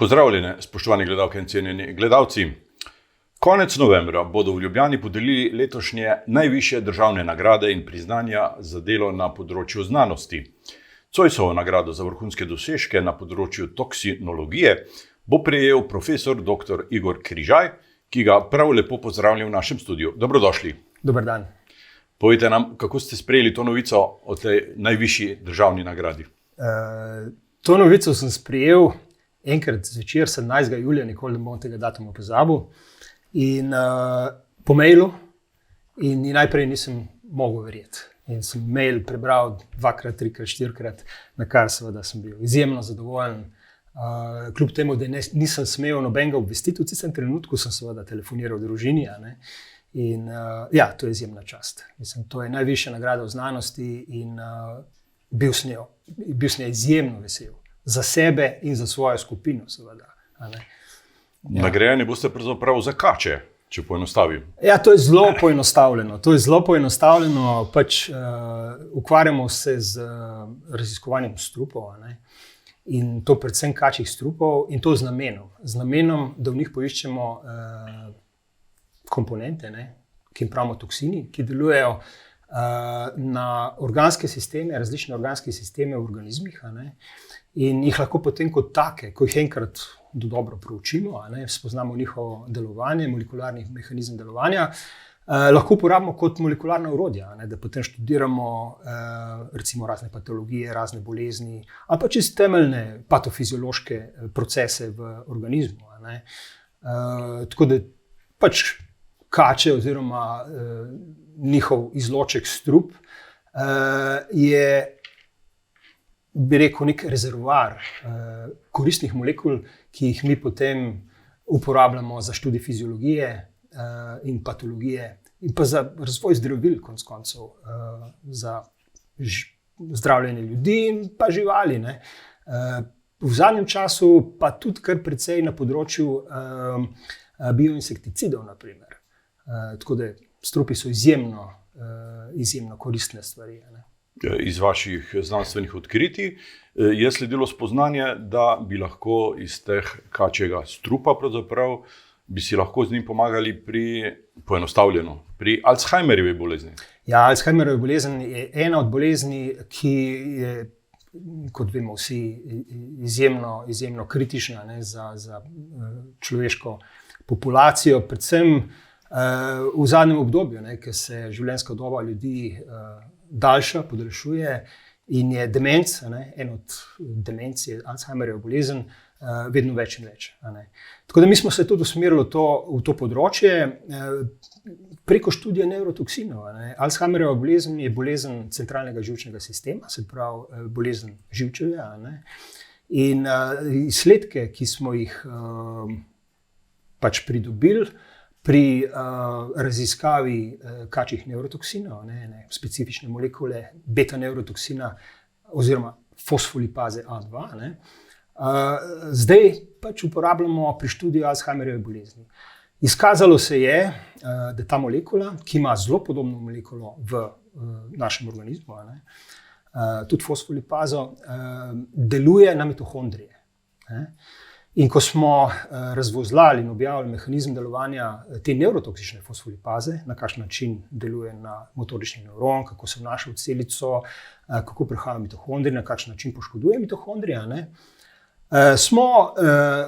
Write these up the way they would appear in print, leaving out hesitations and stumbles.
Pozdravljene, spoštovani gledalke in cenjeni gledalci. Konec novembra bodo v Ljubljani podelili letošnje najvišje državne nagrade in priznanja za delo na področju znanosti. Zoisovo nagrado za vrhunske dosežke na področju toksinologije bo prejel profesor dr. Igor Križaj, ki ga prav lepo pozdravljam v našem studiu. Dobrodošli. Dober dan. Povejte nam, kako ste sprejeli to novico o tej najvišji državni nagradi? To novico sem sprejel enkrat zvečer, 17. julija, nikoli ne bom tega datuma pozabil, in po mailu, in najprej nisem mogel verjeti. In sem mail prebral 2-krat, 3-krat, 4-krat, na kar seveda sem bil izjemno zadovoljen. Kljub temu, da nisem smel nobenega obvestiti, v tistem trenutku sem seveda telefoniral družini. In to je izjemna čast. Mislim, to je najvišja nagrada v znanosti in bil sem izjemno vesel. Za sebe in za svojo skupino, seveda. Nagrajeni boste pravzaprav za kače, če poenostavim. Ja, to je zelo poenostavljeno. Ukvarjamo se z raziskovanjem strupov, in to predvsem kačjih strupov, in to z namenom, da v njih poiščemo komponente, ki jim pravimo toksini, ki delujejo na organske sisteme, različne organske sisteme v organizmih, in jih lahko potem kot take, ko jih enkrat dobro proučimo, spoznamo njihovo delovanje, molekularni mehanizem delovanja, lahko uporabimo kot molekularna orodja, da potem študiramo recimo razne patologije, razne bolezni, ali pa čisto temeljne patofiziološke procese v organizmu. Tako da kače oziroma njihov izloček strup je, bi rekel, nek rezervoar koristnih molekul, ki jih mi potem uporabljamo za študij fiziologije in patologije in pa za razvoj zdravil, konec koncev, za zdravljenje ljudi in pa živali. V zadnjem času pa tudi kar precej na področju bioinsekticidov, naprimer. Tako da strupi so izjemno koristne stvari. Iz vaših znanstvenih odkritij je sledilo spoznanje, da bi lahko iz teh kačjega strupa pravzaprav bi si lahko z njim pomagali pri Alzheimerjevi bolezni. Ja, Alzheimerjeva bolezen je ena od bolezni, ki je, kot vemo vsi, izjemno kritična za človeško populacijo, predvsem v zadnjem obdobju, ker se življenjska doba ljudi podaljšuje in je demenca, en od demenc je Alzheimerjeva bolezen, vedno več in več. Tako da mi smo se tudi usmerili v to področje preko študija nevrotoksinov. Alzheimerjeva bolezen je bolezen centralnega živčnega sistema, se pravi bolezen živčevja. In izsledke, ki smo jih pridobili pri raziskavi kačjih nevrotoksinov, specifične molekule beta-nevrotoksina oziroma fosfolipaze A2, zdaj uporabljamo pri študiju Alzheimerjeve bolezni. Izkazalo se je, da ta molekula, ki ima zelo podobno molekulo v našem organizmu, tudi fosfolipazo, deluje na mitohondrije. In ko smo razvozlali in objavili mehanizem delovanja te nevrotoksične fosfolipaze, na kakšen način deluje na motorični nevron, kako se vnaša v celico, kako prehaja mitohondrije, na kakšen način poškoduje mitohondrije, smo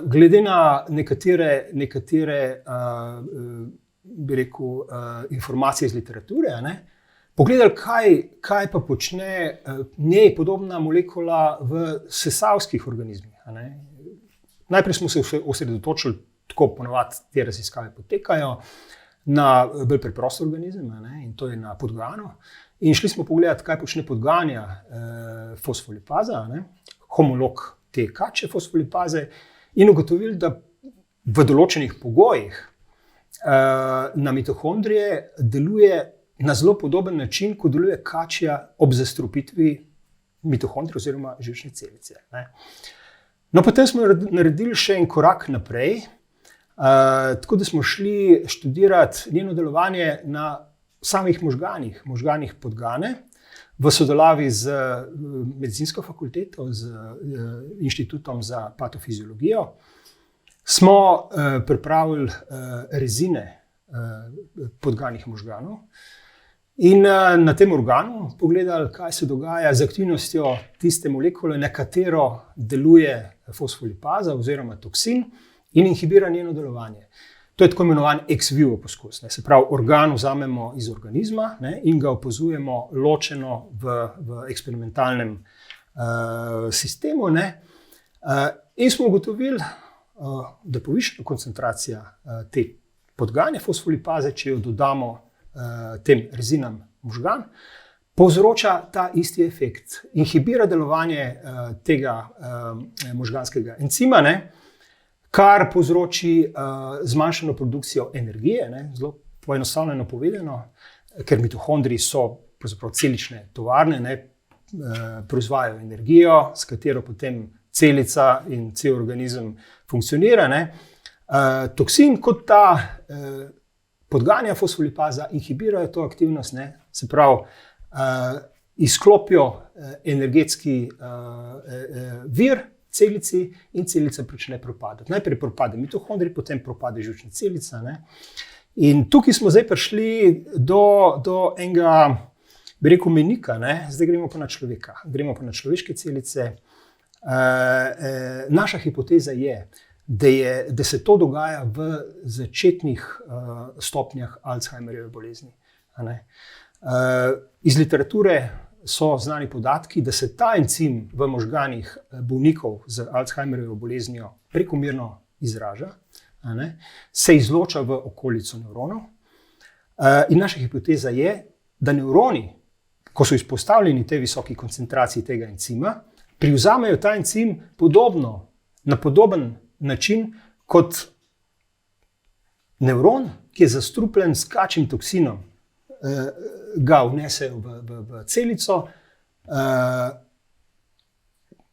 glede na nekatere bi rekel, informacije iz literature, pogledali, kaj pa počne njej podobna molekula v sesavskih organizmih. Najprej smo se osredotočili, tako ponovadi te raziskave potekajo, na bolj preprost organizem, in to je na podgano. In šli smo pogledati, kaj počne podganja fosfolipaza, homolog te kačje fosfolipaze, in ugotovili, da v določenih pogojih na mitohondrije deluje na zelo podoben način, kot deluje kačja ob zastrupitvi mitohondrij oziroma živčne celice. No, potem smo naredili še en korak naprej, tako da smo šli študirati njeno delovanje na samih možganih podgane, v sodelovanju z medicinsko fakulteto, z Inštitutom za patofiziologijo. smo pripravili rezine podganih možganov in na tem organu pogledali, kaj se dogaja z aktivnostjo tiste molekule, na katero deluje fosfolipaza oziroma toksin in inhibira njeno delovanje. To je tako imenovan ex vivo poskus. Se pravi, organ vzamemo iz organizma in ga opazujemo ločeno v eksperimentalnem sistemu. In smo ugotovili, da povišana koncentracija te podgane fosfolipaze, če jo dodamo tem rezinam možgan, povzroča ta isti efekt. Inhibira delovanje tega možganskega encima, kar povzroči zmanjšano produkcijo energije, zelo poenostavljeno povedano, ker mitohondriji so pravzaprav celične tovarne, proizvajajo energijo, s katero potem celica in cel organizem funkcionira. Toksin kot ta podganja fosfolipaza inhibirajo to aktivnost, se pravi, izklopijo energetski vir celici in celica prične propadati. Najprej propade mitohondrij, potem propade živčna celica. In tukaj smo zdaj prišli do enega, bi rekel, mejnika. Zdaj gremo pa na človeka, gremo pa na človeške celice. Naša hipoteza je, da se to dogaja v začetnih stopnjah Alzheimerjeve bolezni. Iz literature so znani podatki, da se ta encim v možganih bolnikov z Alzheimerjevo boleznijo prekomerno izraža, se izloča v okolico nevronov. In naša hipoteza je, da nevroni, ko so izpostavljeni tej visoki koncentraciji tega encima, privzamejo ta encim na podoben način kot nevron, ki je zastrupljen s kačjim toksinom, ga vnesejo v celico,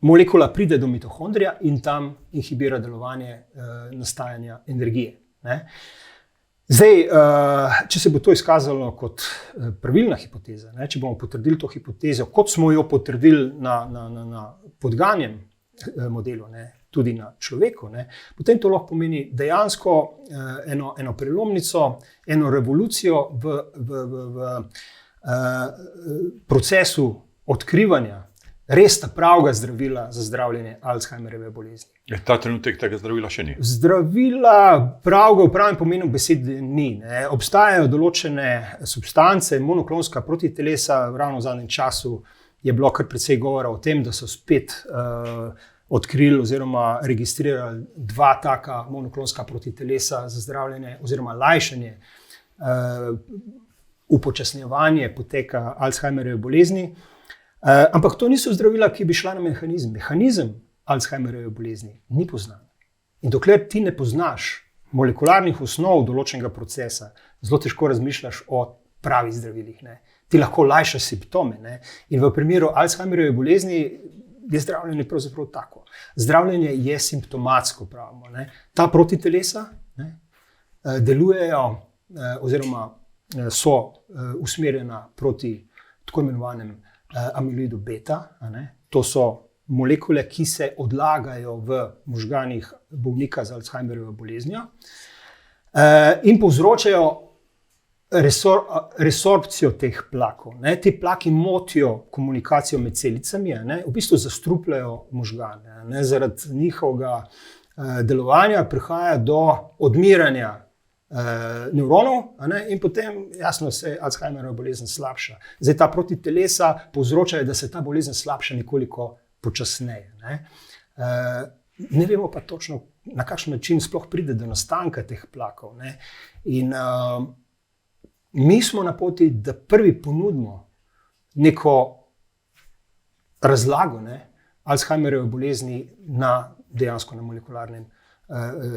molekula pride do mitohondrija in tam inhibira delovanje nastajanja energije. Zdaj, če se bo to izkazalo kot pravilna hipoteza, če bomo potrdili to hipotezo, kot smo jo potrdili na podganjem modelu, tudi na človeku, potem to lahko pomeni dejansko eno prelomnico, eno revolucijo v procesu odkrivanja res pravega zdravila za zdravljenje Alzheimerjeve bolezni. Ta trenutek tega zdravila še ni? Zdravila pravega v pravem pomenu besede ni. Obstajajo določene substance, monoklonska protitelesa, ravno v zadnjem času je bilo kar precej govora o tem, da so spet odkrili oziroma registrirali 2 taka monoklonska protitelesa za zdravljenje oziroma lajšanje, upočasnjevanje poteka Alzheimerjeve bolezni. Ampak to niso zdravila, ki bi šla na mehanizem. Mehanizem Alzheimerjeve bolezni ni poznan. In dokler ti ne poznaš molekularnih osnov določenega procesa, zelo težko razmišljaš o pravih zdravilih. Ti lahko lajšaš simptome. In v primeru Alzheimerjeve bolezni je zdravljenje pravzaprav tako. Zdravljenje je simptomatsko, pravimo. Ta protitelesa delujejo oziroma so usmerjena proti tako imenovanem amiloidu beta. To so molekule, ki se odlagajo v možganih bolnika z Alzheimerjevo boleznijo in povzročajo resorpcijo teh plakov. Te plaki motijo komunikacijo med celicami, v bistvu zastrupljajo možgane. Zaradi njihovega delovanja prihaja do odmiranja nevronov in potem jasno se Alzheimerjeva bolezen slabša. Zdaj ta protitelesa povzročajo, da se ta bolezen slabša nekoliko počasneje. Ne vemo pa točno, na kakšen način sploh pride do nastanka teh plakov. In mi smo na poti, da prvi ponudimo neko razlago Alzheimerjeve bolezni dejansko na molekularnem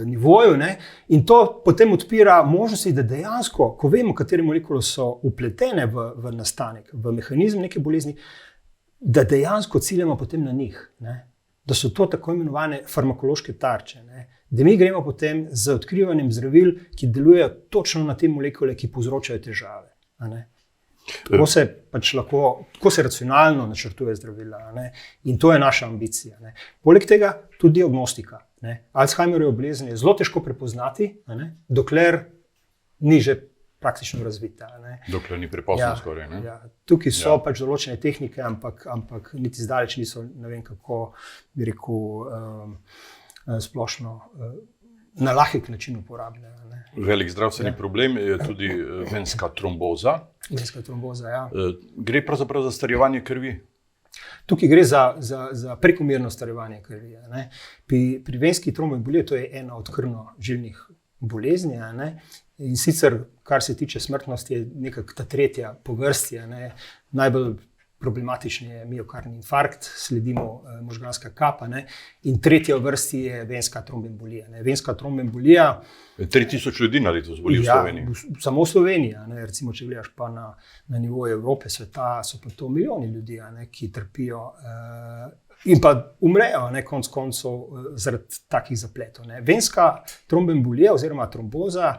nivoju. In to potem odpira možnosti, da dejansko, ko vemo, katere molekule so vpletene v nastanek, v mehanizem neke bolezni, da dejansko ciljamo potem na njih. Da so to tako imenovane farmakološke tarče. Da mi gremo potem z odkrivanjem zdravil, ki delujejo točno na te molekule, ki povzročajo težave. Tako se pač tako se racionalno načrtuje zdravila, ne? In to je naša ambicija. Ne? Poleg tega tudi diagnostika. Ne? Alzheimerjeva bolezen je zelo težko prepoznati, ne? Dokler ni že praktično razvita. Ne? Dokler ni prepozno skoraj. Ne? Ja. Tukaj so pač določene tehnike, ampak niti zdaleč niso, ne vem kako bi rekel, splošno na lahek način uporabljajo. Velik zdravstveni problem je tudi venska tromboza. Venska tromboza, ja. Gre pravzaprav za starjevanje krvi? Tukaj gre za prekomerno starjevanje krvi. Ne? Pri venski tromboemboliji to je ena od krvnožilnih bolezni. Ne? In sicer, kar se tiče smrtnosti, je nekako ta tretja po vrsti. Ne? Najbolj problematičen je miokardni infarkt, sledimo možganska kapa, ne? In tretja v vrsti je venska tromboembolija. Venska tromboembolija 3000 ljudi na leto zboli v Sloveniji. Samo v Sloveniji. Recimo, če gledaš pa na nivoju Evrope, sveta, so pa to milijoni ljudi, ki trpijo in pa umrejo, konec koncev, zaradi takih zapletov. Venska tromboembolija oziroma tromboza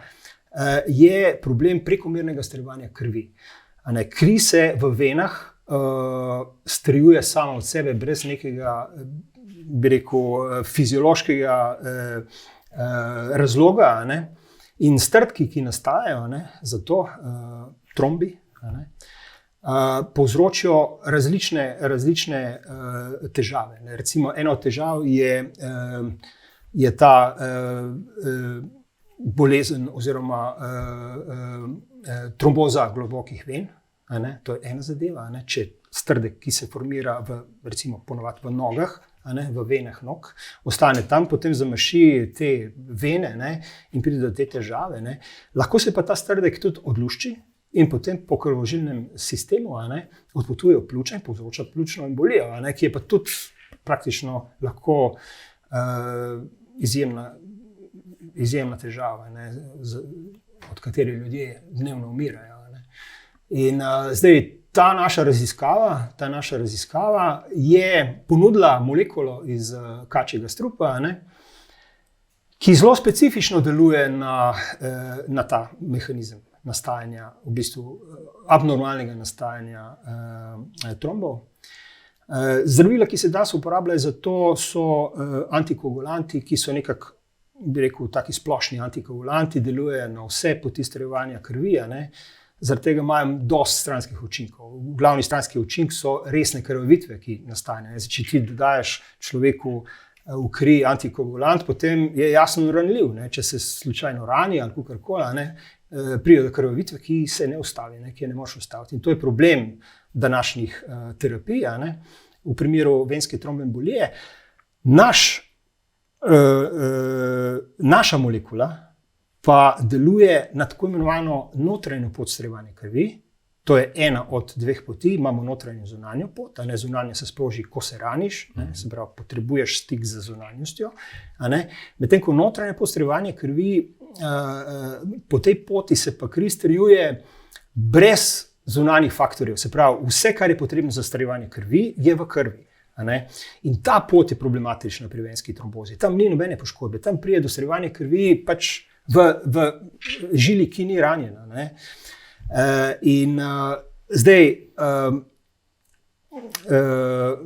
je problem prekomernega strjevanja krvi. Kri se v venah strjuje sama od sebe brez nekega, bi rekel, fiziološkega razloga. In strdki, ki nastajajo, zato trombi, povzročijo različne težave. Recimo, ena od težav je ta bolezen oziroma tromboza globokih ven. To je ena zadeva. Če strdek, ki se formira recimo ponovadi v nogah, v venah nog, ostane tam, potem zamaši te vene in pride do te težave. Lahko se pa ta strdek tudi odlušči in potem po krvožilnem sistemu odpotuje v pljuča in povzroča pljučno embolijo, ki je pa tudi praktično lahko izjemna težava, od katere ljudje dnevno umirajo. In zdaj ta naša raziskava je ponudila molekulo iz kačjega strupa, ki zelo specifično deluje na ta mehanizem nastajanja, v bistvu abnormalnega nastajanja trombov. Zdravila, ki se danes uporabljajo za to, so antikoagulanti, ki so nekako, bi rekel, taki splošni antikoagulanti, delujejo na vse poti strjevanja krvi. Zaradi tega imajo dosti stranskih učinkov. Glavni stranski učink so resne krvavitve, ki nastanejo. Če ti dodaš človeku v kri antikoagulant, potem je jasno ranljiv. Če se slučajno rani ali kakorkoli, pride do krvavitve, ki se ne ustavi, ki je ne moreš ustaviti. In to je problem današnjih terapij. V primeru venske tromboembolije naša molekula pa deluje na tako imenovano notranjo pot strjevanja krvi. To je ena od dveh poti, imamo notranjo in zunanjo pot. Zunanja se sproži, ko se raniš, se pravi, potrebuješ stik z zunanjostjo. Medtem ko notranja pot strjevanja krvi, po tej poti se pa kri strjuje brez zunanjih faktorjev. Se pravi, vse, kar je potrebno za strjevanje krvi, je v krvi. In ta pot je problematična pri venski trombozi. Tam ni nobene poškodbe, tam pride do strjevanja krvi pač v žili, ki ni ranjena. In zdaj,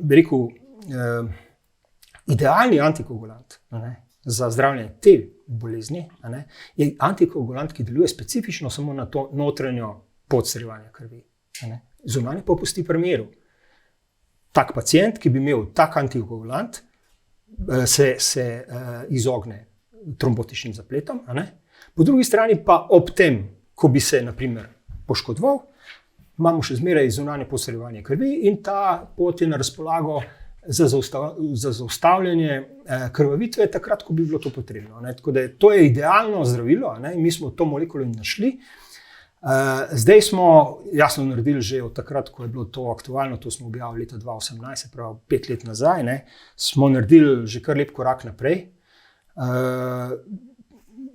bi rekel, idealni antikoagulant za zdravljenje te bolezni je antikoagulant, ki deluje specifično samo na to notranjo pot strjevanja krvi. Zunanje pa pusti pri miru. Tak pacient, ki bi imel tak antikoagulant, se izogne trombotičnim zapletom. Po drugi strani pa ob tem, ko bi se na primer poškodoval, imamo še zmeraj zunanje pot strjevanja krvi in ta pot je na razpolago za zaustavljanje krvavitve takrat, ko bi bilo to potrebno. Tako da to je idealno zdravilo. Mi smo to molekulo našli. Zdaj smo jasno naredili že od takrat, ko je bilo to aktualno, to smo objavili leta 2018, pravi 5 let nazaj, smo naredili že kar lep korak naprej.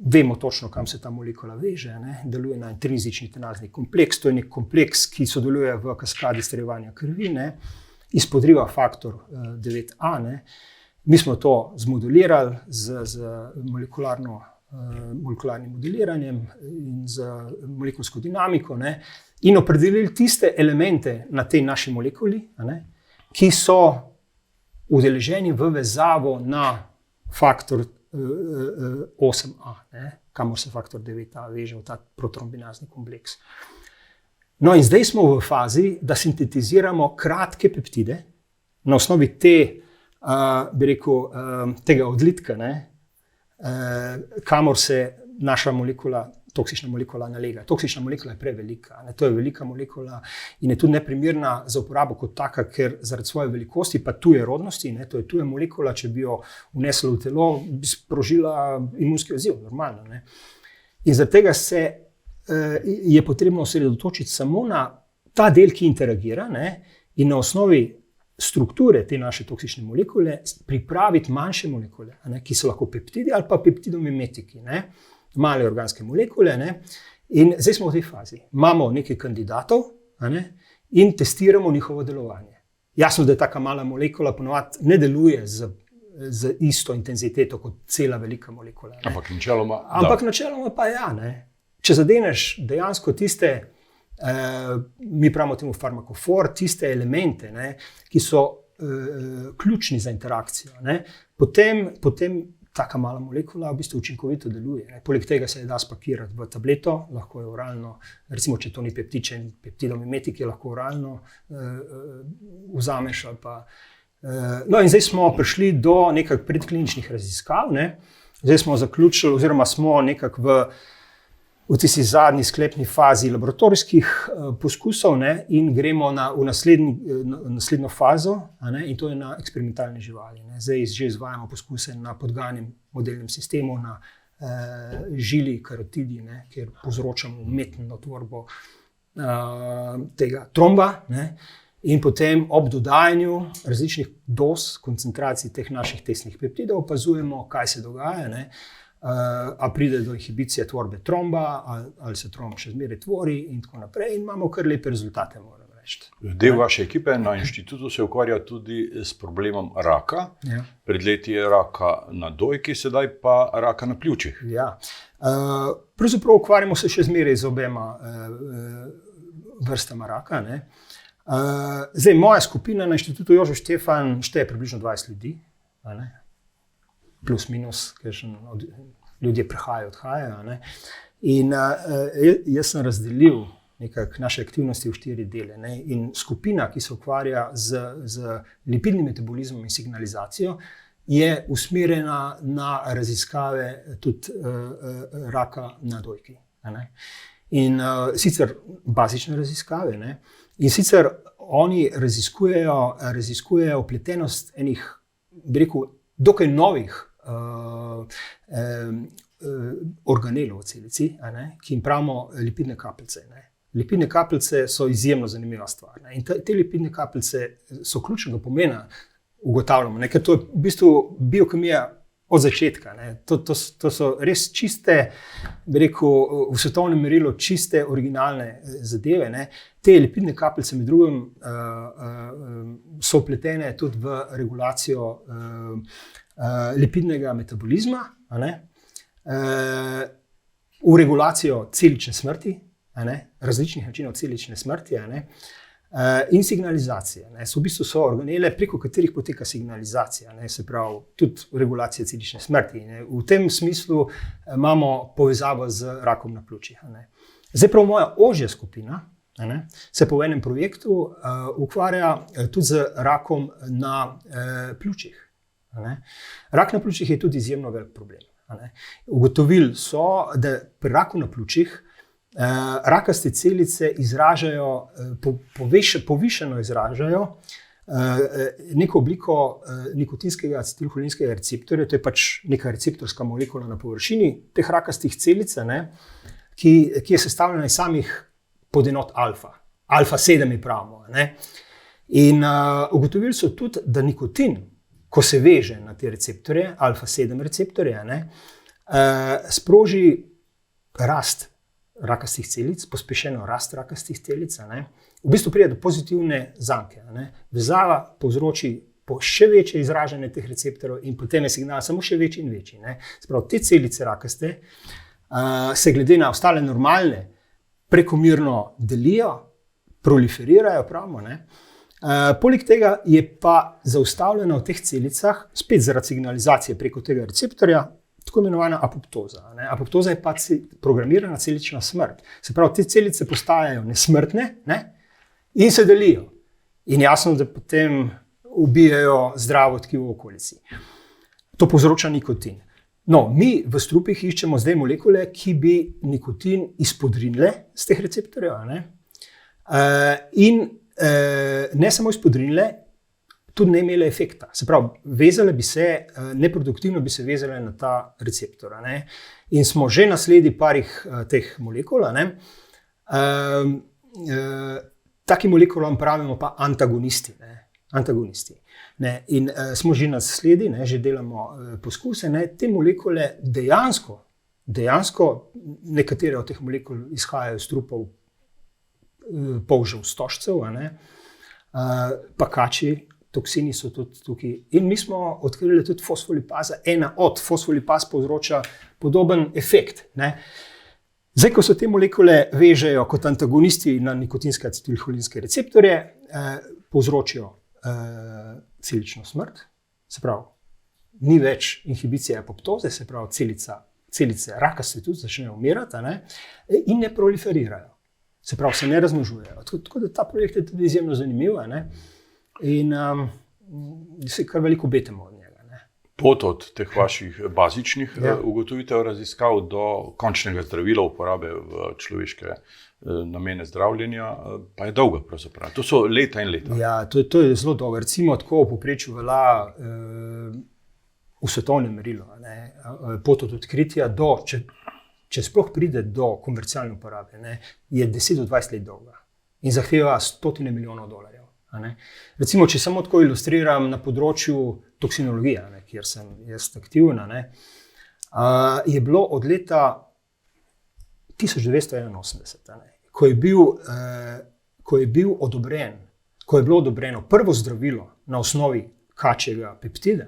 Vemo točno, kam se ta molekula veže. Deluje na intrinzični tenazni kompleks, to je nek kompleks, ki sodeluje v kaskadi strjevanja krvi, izpodriva faktor 9A. Mi smo to zmodulirali z molekularno molekularnim modeliranjem in z molekulsko dinamiko, ne, in opredelili tiste elemente na tej naši molekuli, ne, ki so udeleženi v vezavo na faktor 8a, ne, kamor se faktor 9a veže v ta protrombinazni kompleks. No, in zdaj smo v fazi, da sintetiziramo kratke peptide na osnovi tega odlitka, ne, kamor se naša molekula, toksična molekula nalega. Toksična molekula je prevelika, ne, to je velika molekula in je tudi neprimerna za uporabo kot taka, ker zaradi svoje velikosti pa tuje rodnosti, ne, to je tuja molekula, če bi jo vnesla v telo, bi sprožila imunski odziv, normalno. Ne. In zaradi tega je potrebno osredotočiti samo na ta del, ki interagira, ne, in na osnovi strukture te naše toksične molekule pripraviti manjše molekule, ne, ki so lahko peptidi ali pa peptidomimetiki, ne, male organske molekule. Ne, in zdaj smo v tej fazi. Imamo nekaj kandidatov, ne, in testiramo njihovo delovanje. Jasno, da je taka mala molekula ponovadi ne deluje z isto intenziteto kot cela velika molekula. Ne. Ampak načeloma pa ja. Ne. Če zadeneš dejansko tiste, mi pravimo temu farmakofor, tiste elemente, ne, ki so ključni za interakcijo, ne, potem taka mala molekula v bistvu učinkovito deluje. Ne. Poleg tega se je da spakirati v tableto, lahko je oralno, recimo, če to ni peptičen, peptidomimetik je lahko oralno vzameš ali pa. No, in zdaj smo prišli do nekak predkliničnih raziskav, ne. Zdaj smo zaključili, oziroma smo nekak v tisti zadnji sklepni fazi laboratorijskih poskusov, ne, in gremo v naslednjo fazo, ne, in to je na eksperimentalne živali. Ne. Zdaj že izvajamo poskuse na podganem modelnem sistemu, na žili karotidi, ne, kjer povzročamo umetno tvorbo tega tromba, ne, in potem ob dodajanju različnih doz, koncentracij teh naših testnih peptidov opazujemo, kaj se dogaja, ne. A pride do inhibicije tvorbe tromba, ali se tromb še zmeraj tvori in tako naprej, in imamo kar lepe rezultate, moram reči. Del vaše ekipe na inštitutu se ukvarja tudi s problemom raka. Ja. Pred leti je raka na dojki, sedaj pa raka na pljučih. Ja. Pravzaprav ukvarjamo se še zmeraj z obema vrstama raka. Ne. Zdaj, moja skupina na inštitutu Jožef Štefan šteje približno 20 ljudi, ne. Plus minus, ker ljudje prihajajo, odhajajo. Ne. In jaz sem razdelil nekako naše aktivnosti v 4 dele. Ne. In skupina, ki se ukvarja z lipidnim metabolizmom in signalizacijo, je usmerjena na raziskave tudi raka na dojki. Ne. In sicer bazične raziskave, ne. In sicer oni raziskujejo vpletenost enih, bi rekel, dokaj novih organelov v celici, ki jim pravimo lipidne kapljice. Lipidne kapljice so izjemno zanimiva stvar. Ne? In te lipidne kapljice so ključnega pomena, ugotavljamo, ne? Ker to je v bistvu biokemija od začetka. Ne? To so res čiste, bi rekel, v svetovnem merilu čiste, originalne zadeve. Ne? Te lipidne kapljice med drugim so vpletene tudi v regulacijo lipidnega metabolizma, v regulacijo celične smrti, različnih načinov celične smrti, in signalizacije. V bistvu so organele, preko katerih poteka signalizacija, se pravi tudi regulacija celične smrti. V tem smislu imamo povezavo z rakom na pljučih. Zdaj prav moja ožja skupina se po enem projektu ukvarja tudi z rakom na pljučih. Rak na pljučih je tudi izjemno velik problem. Ugotovili so, da pri raku na pljučih rakaste celice izražajo, povišeno izražajo neko obliko nikotinskega acetilholinskega receptorja, to je pač neka receptorska molekula na površini teh rakastih celic, ki je sestavljena iz samih podenot alfa. Alfa 7 je pravimo. In ugotovili so tudi, da nikotin, ko se veže na te receptorje, alfa 7 receptorje, sproži rast rakastih celic, pospešeno rast rakastih celic. V bistvu pride do pozitivne zanke. Vezava povzroči po še večje izražanje teh receptorjev in potem je signal samo še večji in večji. Sprav, te celice rakaste se glede na ostale normalne prekomerno delijo, proliferirajo, pravimo. Poleg tega je pa zaustavljena v teh celicah, spet zaradi signalizacije preko tega receptorja, tako imenovana apoptoza. Apoptoza je pa programirana celična smrt. Se pravi, te celice postajajo nesmrtne in se delijo. In jasno, da potem ubijajo zdravo tkivo v okolici. To povzroča nikotin. No, mi v strupih iščemo zdaj molekule, ki bi nikotin izpodrinile z teh receptorjev. In ne samo izpodrinile, tudi ne imele efekta. Se pravi, vezale bi se, neproduktivno bi se vezale na ta receptor. In smo že na sledi parih teh molekul. Takim molekulom pravimo pa antagonisti. In smo že na sledi, že delamo poskuse. Te molekule dejansko nekatere od teh molekul izhajajo iz trupov polžev stožcev, pa kači, toksini so tudi tukaj. In mi smo odkrili tudi fosfolipaza. Ena od fosfolipaz povzroča podoben efekt. Zdaj, ko se te molekule vežejo kot antagonisti na nikotinske acetilholinske receptorje, povzročijo celično smrt, se pravi, ni več inhibicije apoptoze, se pravi, celice rakaste tudi začnejo umirati, in ne proliferirajo. Se pravi, se ne razmnožujejo. Tako da ta projekt je tudi izjemno zanimiv, in se kar veliko obetamo od njega. Pot od teh vaših bazičnih ugotovitev, raziskav do končnega zdravila, uporabe v človeške namene zdravljenja, pa je dolga pravzaprav. To so leta in leta. Ja, to je zelo dolgo. Recimo tako v povprečju velja v svetovnem merilu. Pot od odkritja do, če sploh pride do komercialne uporabe, je 10 do 20 let dolga in zahteva $100 milijonov. Recimo, če samo tako ilustriram na področju toksinologije, kjer sem jaz aktivna, je bilo od leta 1981, ko je bilo odobreno prvo zdravilo na osnovi kačjega peptida,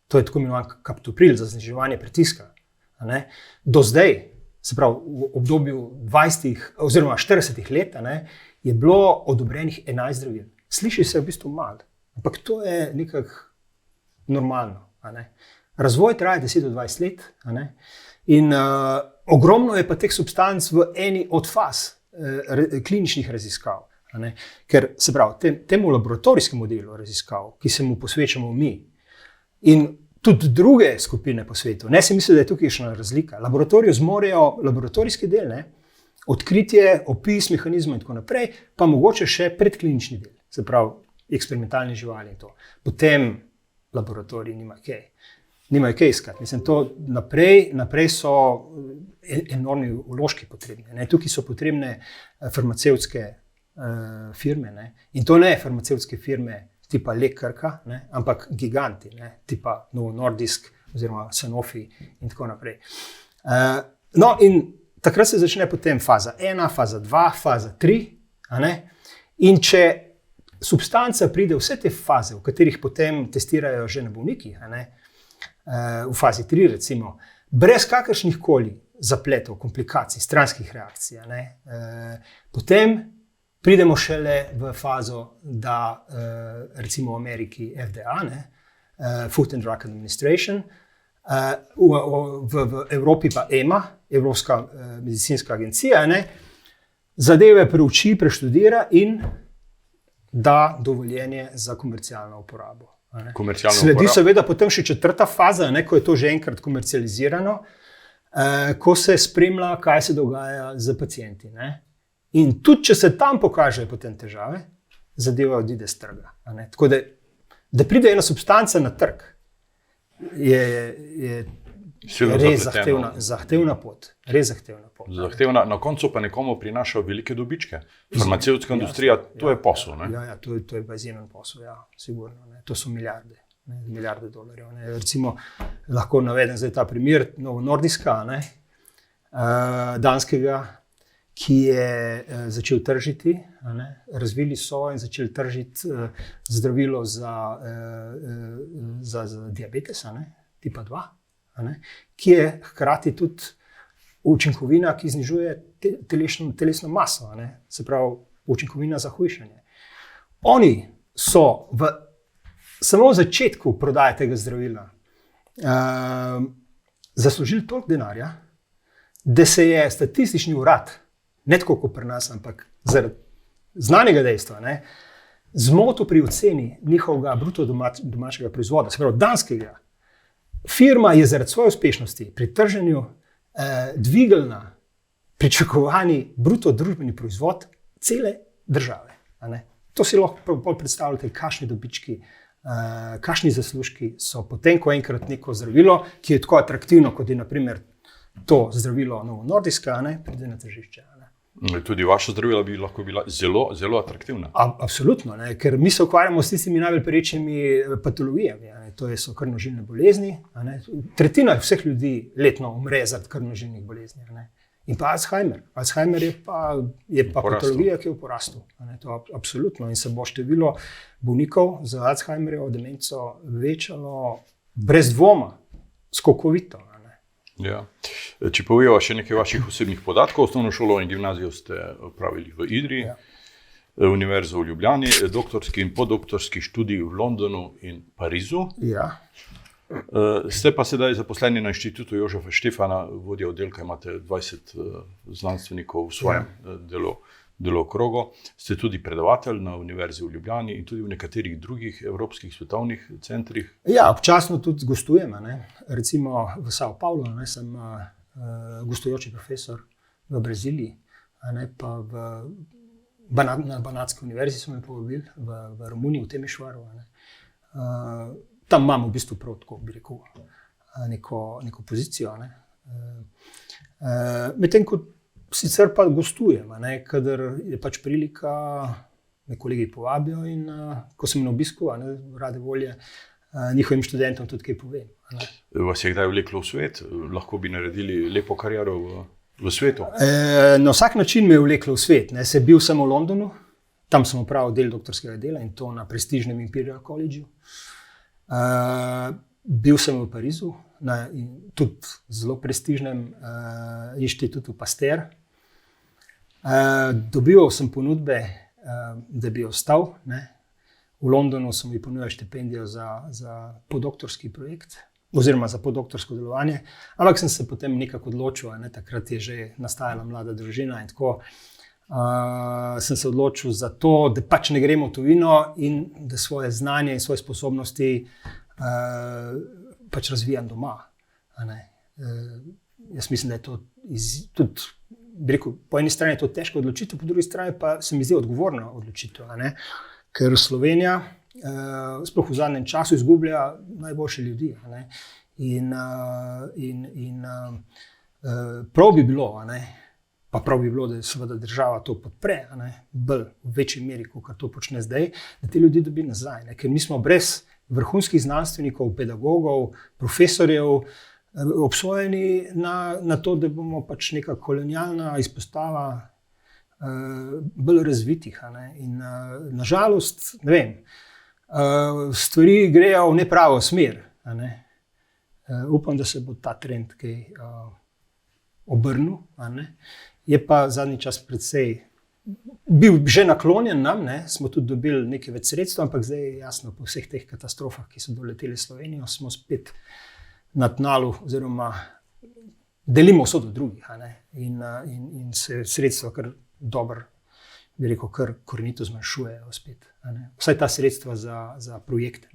to je tako imenovan kaptopril za zniževanje pritiska, do zdaj, se pravi v obdobju 20 oziroma 40 let, je bilo odobrenih 11 zdravil. Sliši se v bistvu malo, ampak to je nekako normalno. Razvoj traja 10 do 20 let, in ogromno je pa teh substanc v eni od faz kliničnih raziskav. Ker se pravi, temu laboratorijskemu delu raziskav, ki se mu posvečamo mi, in tudi druge skupine po svetu, ne si misli, da je tukaj še razlika. Laboratoriju zmorejo laboratorijski del, odkritje, opis mehanizma in tako naprej, pa mogoče še predklinični del, se pravi, eksperimentalne živali in to. Potem laboratorij nimajo kaj iskati. Mislim, to naprej so enormni vložki potrebni. Tukaj so potrebne farmacevtske firme, in to ne farmacevtske firme tipa Krka, ampak giganti, tipa Novo Nordisk oziroma Sanofi in tako naprej. No, in takrat se začne potem faza 1, faza 2, faza 3, in če substanca pride vse te faze, v katerih potem testirajo že na bolnikih, v fazi 3 recimo, brez kakršnih koli zapletov, komplikacij, stranskih reakcij, potem pridemo šele v fazo, da recimo v Ameriki FDA, Food and Drug Administration, v Evropi pa EMA, Evropska medicinska agencija, zadeve preuči, preštudira in da dovoljenje za komercialno uporabo. Sledi seveda potem še 4. faza, ko je to že enkrat komercializirano, ko se spremlja, kaj se dogaja z pacienti. In tudi, če se tam pokažejo potem težave, zadeva odide s trga. Tako da pride ena substanca na trg, je res zahtevna pot. Zahtevna, na koncu pa nekomu prinaša velike dobičke. Farmacevtska industrija, to je posel. Ja, to je pa izjemen posel, ja, sigurno. To so milijarde dolarjev. Recimo, lahko navedem zdaj ta primer Novo Nordiska, danskega, ki je začel tržiti, razvili so in začeli tržiti zdravilo za diabetes, tipa 2, ki je hkrati tudi učinkovina, ki znižuje telesno maso, se pravi učinkovina za hujšanje. Oni so samo v začetku prodaje tega zdravila zaslužili toliko denarja, da se je statistični urad, ne tako kot pri nas, ampak zaradi znanega dejstva, zmotil pri oceni njihovega bruto domačega proizvoda, se pravi danskega. Firma je zaradi svoje uspešnosti pri trženju dvignila pričakovani bruto družbeni proizvod cele države. To si lahko predstavljate, kakšni dobički, kakšni zaslužki so potem, ko enkrat neko zdravilo, ki je tako atraktivno, kot je naprimer to zdravilo Novo Nordiska, pride na tržišče. Tudi vaša zdravila bi lahko bila zelo, zelo atraktivna. Absolutno, ker mi se ukvarjamo s tistimi najbolj perečimi patologijami. To so krvnožilne bolezni. Tretjina vseh ljudi letno umre zaradi krvnožilnih bolezni. In pa Alzheimer. Alzheimer je pa patologija, ki je v porastu. To absolutno. In se bo število bolnikov z Alzheimerjevo demenco večalo brez dvoma, skokovito. Ja. Če poveva še nekaj vaših osebnih podatkov, osnovno šolo in gimnazijo ste opravili v Idriji, Univerzo v Ljubljani, doktorski in podoktorski študij v Londonu in Parizu. Ja. Ste pa sedaj zaposleni na Inštitutu Jožefa Štefana, vodja oddelka, imate 20 znanstvenikov v svojem delokrogu. Ste tudi predavatelj na Univerzi v Ljubljani in tudi v nekaterih drugih evropskih svetovnih centrih. Ja, občasno tudi gostujem. Recimo v Sao Paulo sem gostujoči profesor v Braziliji, pa na Banatski univerzi so me povabili, v Romuniji, v Temišvaru. Tam imam v bistvu prav tako, bi rekel, neko pozicijo. Medtem ko sicer pa gostujem, kadar je pač prilika, me kolegi povabijo in ko sem na obisku, rade volje, njihovim študentom tudi kaj povem. Vas je kdaj vleklo v svet? Lahko bi naredili lepo kariero v svetu? Na vsak način me je vleklo v svet. Bil sem v Londonu, tam sem opravil del doktorskega dela in to na prestižnem Imperial Collegeu. Bil sem v Parizu, na tudi zelo prestižnem inštitutu Pasteur. Dobival sem ponudbe, da bi ostal. V Londonu so mi ponujali štipendijo za podoktorski projekt oziroma za podoktorsko delovanje, ampak sem se potem nekako odločil, takrat je že nastajala mlada družina in tako sem se odločil za to, da pač ne gremo v tujino in da svoje znanje in svoje sposobnosti pač razvijam doma. Jaz mislim, da je to tudi, bi rekel, po eni strani je to težka odločitev, po drugi strani pa se mi zdi odgovorna odločitev, ker Slovenija, sploh v zadnjem času, izgublja najboljše ljudi. In prav bi bilo, da je seveda država to podpre, bolj v večji meri, kot to počne zdaj, da te ljudi dobi nazaj. Ker mi smo brez vrhunskih znanstvenikov, pedagogov, profesorjev obsojeni na to, da bomo pač neka kolonialna izpostava bolj razvitih. In nažalost, ne vem, stvari grejo v nepravo smer. Upam, da se bo ta trend kaj obrnil. Je pa zadnji čas predvsej bil že naklonjen nam, smo tudi dobili nekaj več sredstev, ampak zdaj je jasno, po vseh teh katastrofah, ki so doleteli Slovenijo, smo spet na tnalu oziroma delimo vso do drugih. In se sredstva kar dobro, bi rekel, kar korenito zmanjšujejo spet. Vsaj ta sredstva za projekte.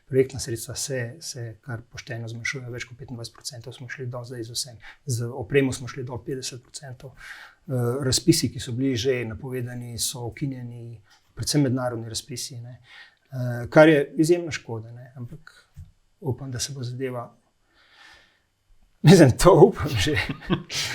Projektna sredstva se kar pošteno zmanjšujejo, več kot 25% smo šli dol zdaj z vsem. Z opremo smo šli dol 50%. Razpisi, ki so bili že napovedani, so ukinjeni, predvsem mednarodni razpisi, kar je izjemna škoda, ampak upam, da se bo zadeva, mislim, to upam že.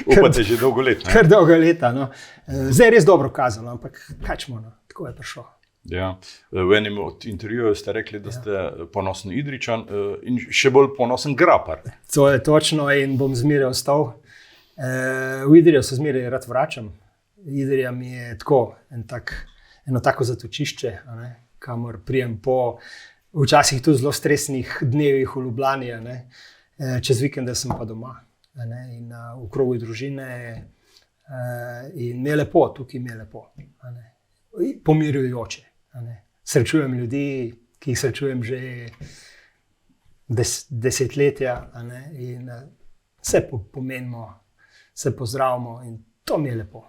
Upate že dolgo let. Kar dolgo leta. Zdaj je res dobro kazalo, ampak kaj čemo, tako je prišlo. Ja. V enem od intervjujev ste rekli, da ste ponosen Idrijčan in še bolj ponosen Grapar. To je točno in bom zmeraj ostal. V Idrijo se zmeraj rad vračam Idrija mi je tako, eno tako zatočišče, a ne, kamor prijem po včasih tudi zelo stresnih dnevih v Ljubljani, a ne. Čez vikende sem pa doma, a ne, in v krogu družine, in mi je lepo, tukaj mi je lepo, a ne. Pomirjujoče, a ne. Srečujem ljudi, ki jih srečujem že desetletja, a ne, in se pomenimo, se pozdravimo in to mi je lepo.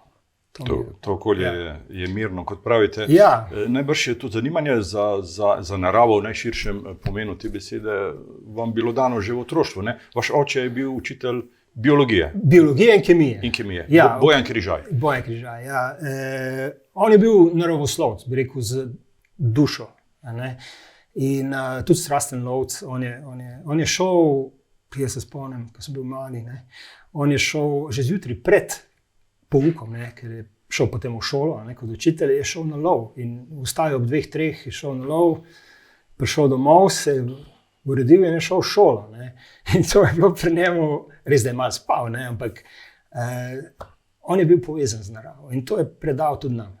To okolje je mirno, kot pravite. Ja. Najbrž je tudi zanimanje za naravo v najširšem pomenu te besede vam bilo dano že v otroštvu, ne? Vaš oče je bil učitelj biologije. Biologije in kemije. In kemije. Ja, Bojan Križaj. Bojan Križaj, ja. On je bil naravoslovec, bi rekel, z dušo, a ne. In tudi strasten lovec. On je šel, jaz se spomnim, ko sem bil mali, ne, on je šel že zjutraj pred poukom, ne, ker je šel potem v šolo, ne, kot učitelj, je šel na lov in vstajal ob 2-3, je šel na lov, prišel domov, se uredil in je šel v šolo, ne. In to je bilo pri njemu, res da je malo spal, ne, ampak on je bil povezan z naravo in to je predal tudi nam.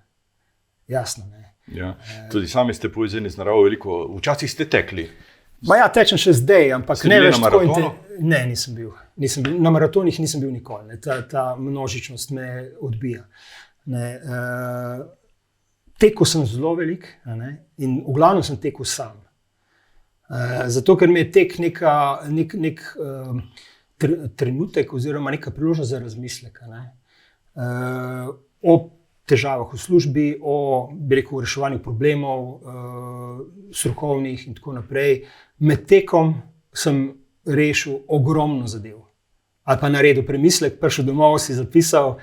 Jasno, ne. Ja. Tudi sami ste povezani z naravo veliko, včasih ste tekli. Ja, tečem še zdaj, ampak Ste ne bili več na tako maratonu? Ne, nisem bil. Na maratonih nisem bil nikoli. Ne. Ta množičnost me odbija. Ne. Tekel sem zelo velik, a ne, in v glavnem sem tekel sam. Zato, ker mi je tek nek trenutek oziroma neka priložnost za razmislek, a ne. O težavah v službi, bi rekel, reševanju problemov, strokovnih in tako naprej. Med tekom sem rešil ogromno zadev. Ali pa naredil premislek, prišel domov, si zapisal.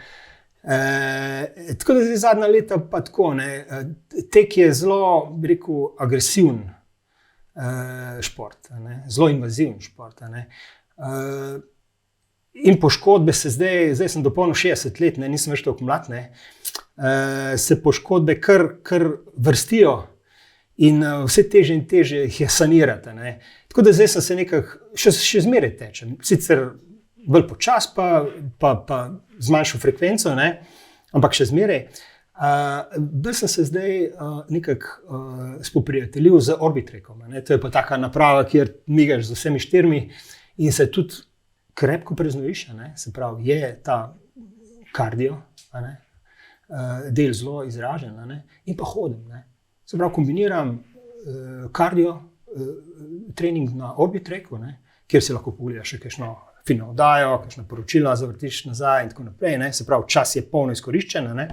Tako da zdaj zadnja leta pa tako, ne. Tek je zelo, bi rekel, agresiven šport, a ne. Zelo invaziven šport, a ne. In poškodbe se zdaj sem dopolnil 60 let, ne, nisem več toliko mlad, ne. Se poškodbe kar vrstijo in vse težje in težje jih je sanirati, ne. Tako da zdaj sem se nekako, še zmeraj tečem, sicer bolj počas pa z manjšo frekvenco, ne, ampak še zmeraj. Bolj sem se zdaj nekako spoprijateljil z Orbitrekom, ne. To je pa taka naprava, kjer migaš z vsemi štirmi in se tudi krepko preznojiš, a ne. Se pravi, je ta kardio, a ne, del zelo izražen, a ne, in pa hodim, ne. Se pravi, kombiniram kardio, trening na Orbitreku, ne, kjer si lahko pogledaš še kakšno fino oddajo, kakšna poročila zavrtiš nazaj in tako naprej, ne. Se pravi, čas je polno izkoriščen, a ne.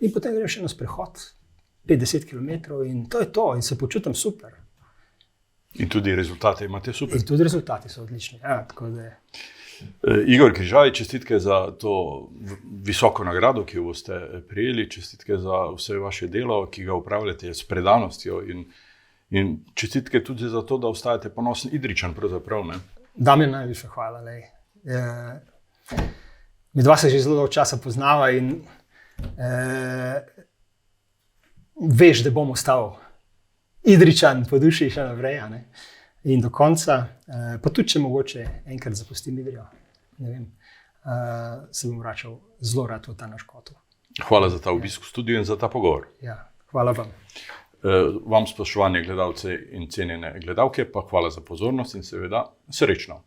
In potem greš še na sprehod, 50 kilometrov in to je to, in se počutim super. In tudi rezultate imate super. In tudi rezultati so odlični, ja, tako da je. Igor Križaj, čestitke za to visoko nagrado, ki jo boste prejeli, čestitke za vse vaše delo, ki ga upravljate s predanostjo in čestitke tudi za to, da ostajate ponosen Idrijčan pravzaprav, ne? Damjan, najvišja hvala, lej. Midva se že zelo dolgo časa poznava in veš, da bom ostal Idrijčan po duši še naprej, a ne. In do konca, pa tudi če mogoče enkrat zapustim Idrijo, ne vem, se bom vračal zelo rad v ta naš kotel. Hvala za ta obisk v studiu in za ta pogovor. Ja, hvala vam. Vam, spoštovani gledalci in cenjene gledalke, pa hvala za pozornost in seveda srečno.